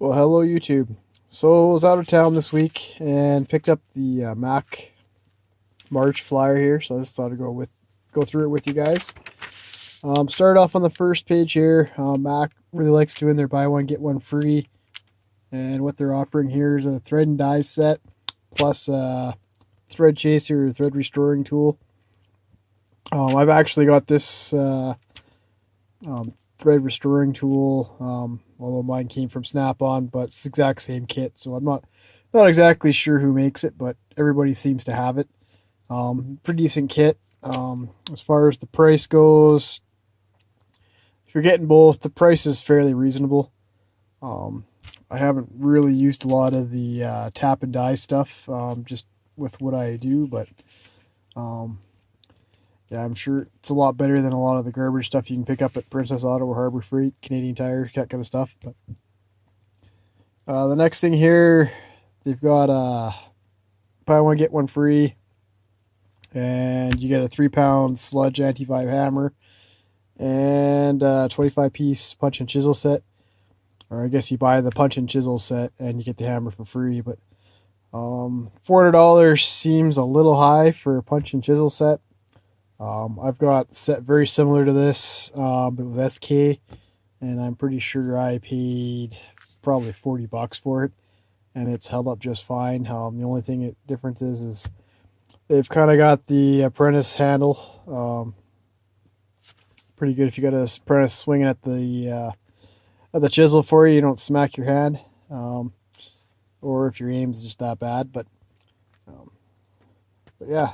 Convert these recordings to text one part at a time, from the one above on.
Well, hello YouTube. So I was out of town this week and picked up the Mac March flyer here. So I just thought I'd go through it with you guys. Start off on the first page here. Mac really likes doing their buy one get one free, and what they're offering here is a thread and die set plus a thread chaser or thread restoring tool. I've actually got this thread restoring tool, although mine came from Snap-on, but it's the exact same kit, so I'm not exactly sure who makes it, but everybody seems to have it. Pretty decent kit. As far as the price goes, if you're getting both, the price is fairly reasonable. I haven't really used a lot of the tap and die stuff, just with what I do, but yeah, I'm sure it's a lot better than a lot of the garbage stuff you can pick up at Princess Auto or Harbor Freight, Canadian Tire, that kind of stuff. But the next thing here, they've got buy one get one free, and you get a 3-pound sludge anti-vibe hammer and a 25-piece punch and chisel set. Or I guess you buy the punch and chisel set and you get the hammer for free. But $400 seems a little high for a punch and chisel set. I've got a set very similar to this, but it was SK, and I'm pretty sure I paid probably $40 for it, and it's held up just fine. The only thing difference is they've kind of got the apprentice handle. Pretty good if you got an apprentice swinging at the chisel for you, you don't smack your hand, or if your aim's just that bad. But yeah.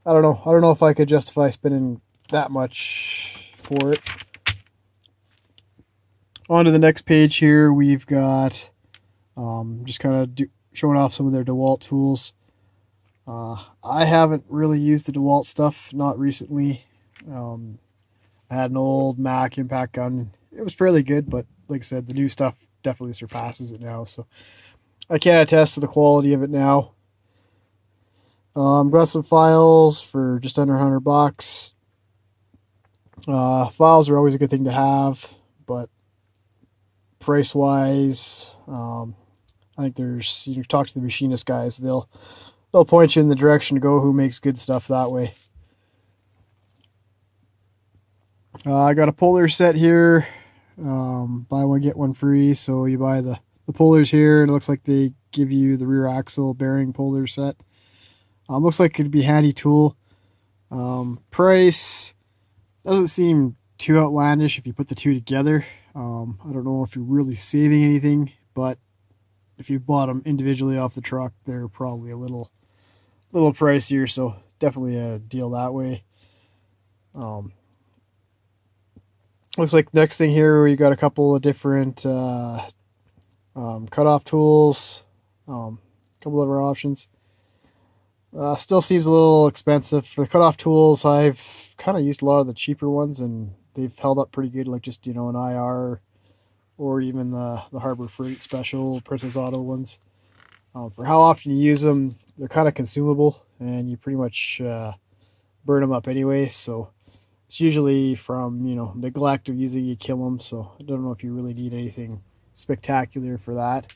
I don't know. I don't know if I could justify spending that much for it. On to the next page here, we've got just kind of showing off some of their DeWalt tools. I haven't really used the DeWalt stuff, not recently. I had an old Mac impact gun. It was fairly good, but like I said, the new stuff definitely surpasses it now. So I can't attest to the quality of it now. Got some files for just under $100. Files are always a good thing to have, but price-wise, I think there's, you talk to the machinist guys, they'll point you in the direction to go who makes good stuff that way. I got a puller set here. Buy one get one free, so you buy the pullers here, and it looks like they give you the rear axle bearing puller set. Looks like it could be a handy tool. Price doesn't seem too outlandish if you put the two together. I don't know if you're really saving anything, but if you bought them individually off the truck, they're probably a little pricier, so definitely a deal that way. Looks like next thing here, we got a couple of different cutoff tools, a couple of our options. Still seems a little expensive. For the cutoff tools, I've kind of used a lot of the cheaper ones, and they've held up pretty good, like just, an IR or even the Harbor Freight special Princess Auto ones. For how often you use them, they're kind of consumable, and you pretty much burn them up anyway, so it's usually from, neglect of using, you kill them, so I don't know if you really need anything spectacular for that.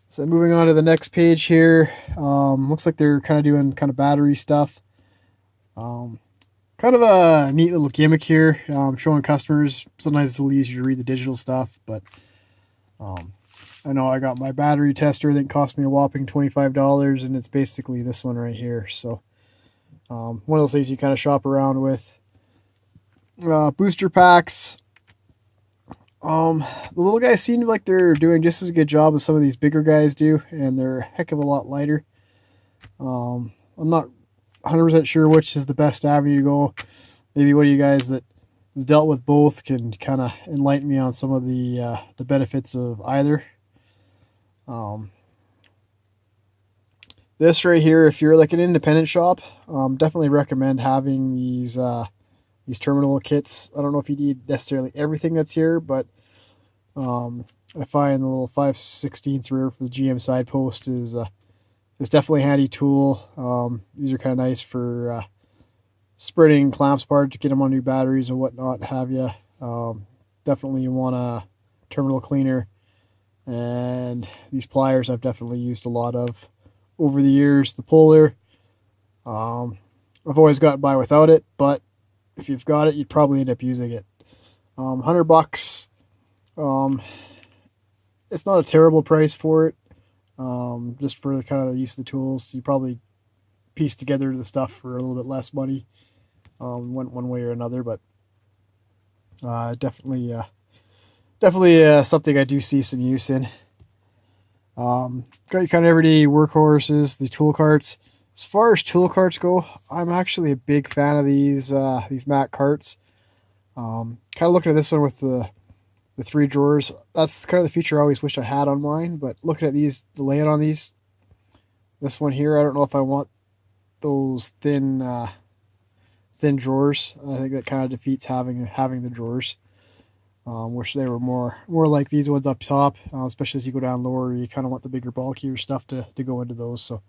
So moving on to the next page here, looks like they're kind of doing battery stuff. Kind of a neat little gimmick here, showing customers. Sometimes it's a little easier to read the digital stuff, but I know I got my battery tester. I think it cost me a whopping $25, and it's basically this one right here. So one of those things you kind of shop around with. Booster packs. The little guys seem like they're doing just as good job as some of these bigger guys do, and they're a heck of a lot lighter. I'm not 100% sure which is the best avenue to go. Maybe one of you guys that has dealt with both can kind of enlighten me on some of the benefits of either. This right here, if you're like an independent shop, definitely recommend having these terminal kits. I don't know if you need necessarily everything that's here, but I find the little 5/16 rear for the GM side post is definitely a handy tool. These are kind of nice for spreading clamps apart to get them on new batteries and whatnot have you. Definitely you want a terminal cleaner, and these pliers I've definitely used a lot of over the years. The Polar, I've always gotten by without it, but if you've got it, you'd probably end up using it. $100. It's not a terrible price for it. Just for kind of the use of the tools, you probably piece together the stuff for a little bit less money, one way or another. But definitely something I do see some use in. Got your kind of everyday workhorses, the tool carts. As far as tool carts go, I'm actually a big fan of these Mac carts. Kind of looking at this one with the 3 drawers. That's kind of the feature I always wish I had on mine. But looking at these, the layout on these, this one here, I don't know if I want those thin drawers. I think that kind of defeats having the drawers. Wish they were more like these ones up top, especially as you go down lower. You kind of want the bigger, bulkier stuff to go into those. So.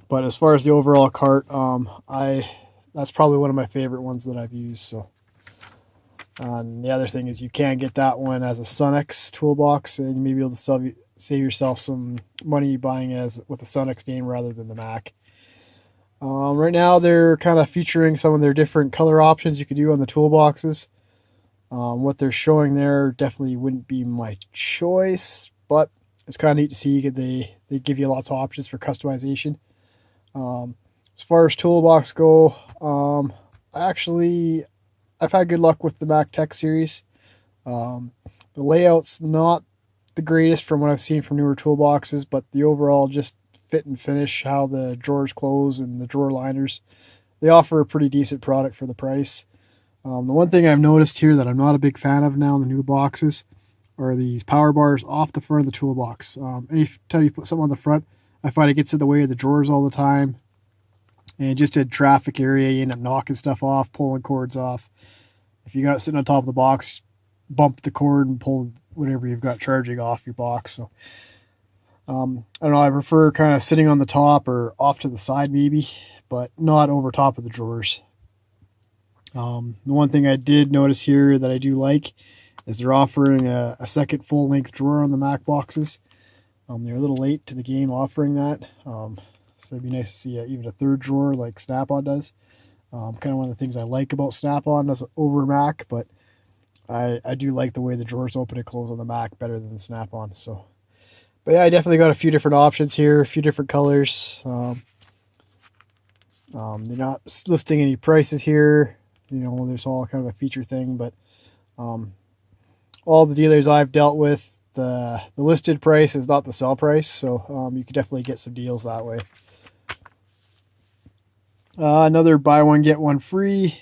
But as far as the overall cart, that's probably one of my favorite ones that I've used. So, and the other thing is you can get that one as a Sunex toolbox, and you may be able to save yourself some money buying it with a Sunex name rather than the Mac. Right now they're kind of featuring some of their different color options you could do on the toolboxes. What they're showing there definitely wouldn't be my choice, but it's kind of neat to see they give you lots of options for customization. As far as toolbox go, I've had good luck with the Mac Tech series. The layout's not the greatest from what I've seen from newer toolboxes, but the overall just fit and finish, how the drawers close and the drawer liners, they offer a pretty decent product for the price. The one thing I've noticed here that I'm not a big fan of now in the new boxes are these power bars off the front of the toolbox. Anytime you put something on the front, I find it gets in the way of the drawers all the time. And just in traffic area, you end up knocking stuff off, pulling cords off. If you got it sitting on top of the box, bump the cord and pull whatever you've got charging off your box. So, I don't know, I prefer kind of sitting on the top or off to the side maybe, but not over top of the drawers. The one thing I did notice here that I do like is they're offering a second full-length drawer on the Mac boxes. They're a little late to the game offering that. So it'd be nice to see even a third drawer like Snap-on does. Kind of one of the things I like about Snap-on over Mac, but I do like the way the drawers open and close on the Mac better than Snap-on. So, but yeah, I definitely got a few different options here, a few different colors. They're not listing any prices here. You know, there's all kind of a feature thing, but all the dealers I've dealt with, the listed price is not the sell price, so you could definitely get some deals that way. Another buy one get one free.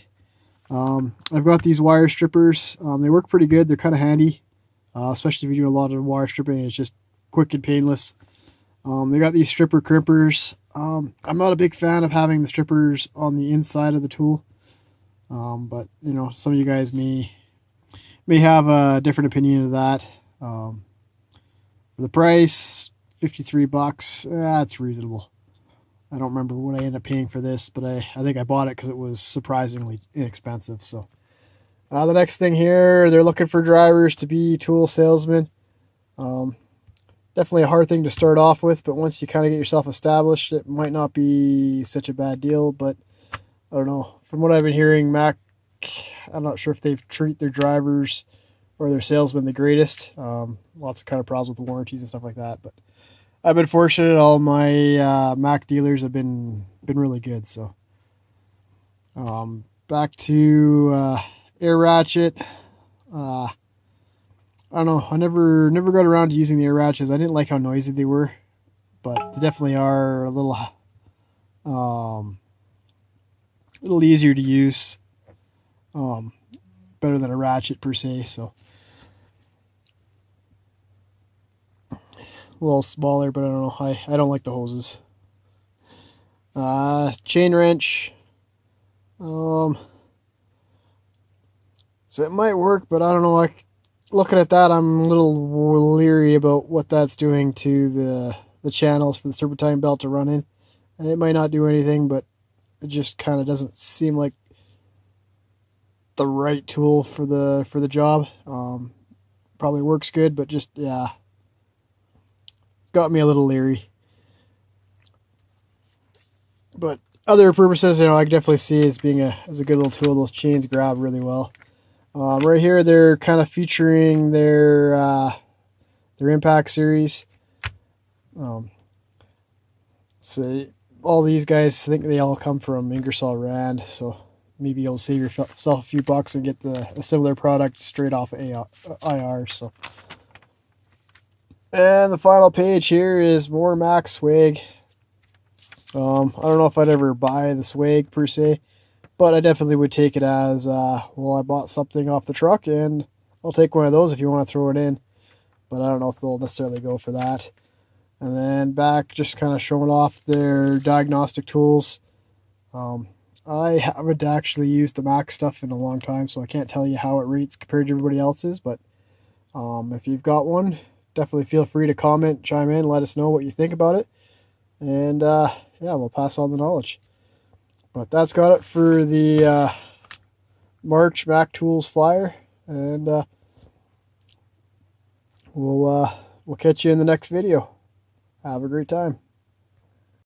I've got these wire strippers. They work pretty good. They're kind of handy, especially if you do a lot of wire stripping. It's just quick and painless. They got these stripper crimpers. I'm not a big fan of having the strippers on the inside of the tool, but you know, some of you guys may have a different opinion of that. For the price, $53, that's reasonable. I don't remember what I ended up paying for this, but I think I bought it because it was surprisingly inexpensive. So the next thing here, they're looking for drivers to be tool salesmen. Definitely a hard thing to start off with, but once you kind of get yourself established, it might not be such a bad deal. But I don't know. From what I've been hearing, Mac, I'm not sure if they've treated their drivers or their salesmen the greatest. Lots of kind of problems with the warranties and stuff like that. But I've been fortunate. All my Mac dealers have been really good. So back to air ratchet. I don't know. I never got around to using the air ratchets. I didn't like how noisy they were, but they definitely are a little easier to use. Better than a ratchet per se. So a little smaller, but I don't know. I don't like the hoses. Chain wrench. So it might work, but I don't know. Looking at that, I'm a little leery about what that's doing to the channels for the serpentine belt to run in. It might not do anything, but it just kind of doesn't seem like the right tool for the job. Probably works good, but just, yeah, got me a little leery. But other purposes, I can definitely see as being as a good little tool. Those chains grab really well. Right here, they're kind of featuring their Impact series. So all these guys, I think they all come from Ingersoll Rand, so maybe you'll save yourself a few bucks and get a similar product straight off IR. So, and the final page here is more Mac swag. I don't know if I'd ever buy the swag per se, but I definitely would take it as, well, I bought something off the truck and I'll take one of those if you want to throw it in. But I don't know if they'll necessarily go for that. And then back, just kind of showing off their diagnostic tools. I haven't actually used the Mac stuff in a long time, so I can't tell you how it rates compared to everybody else's. But if you've got one, definitely feel free to comment, chime in, let us know what you think about it. And yeah, we'll pass on the knowledge. But that's got it for the March Mac Tools flyer. And we'll catch you in the next video. Have a great time.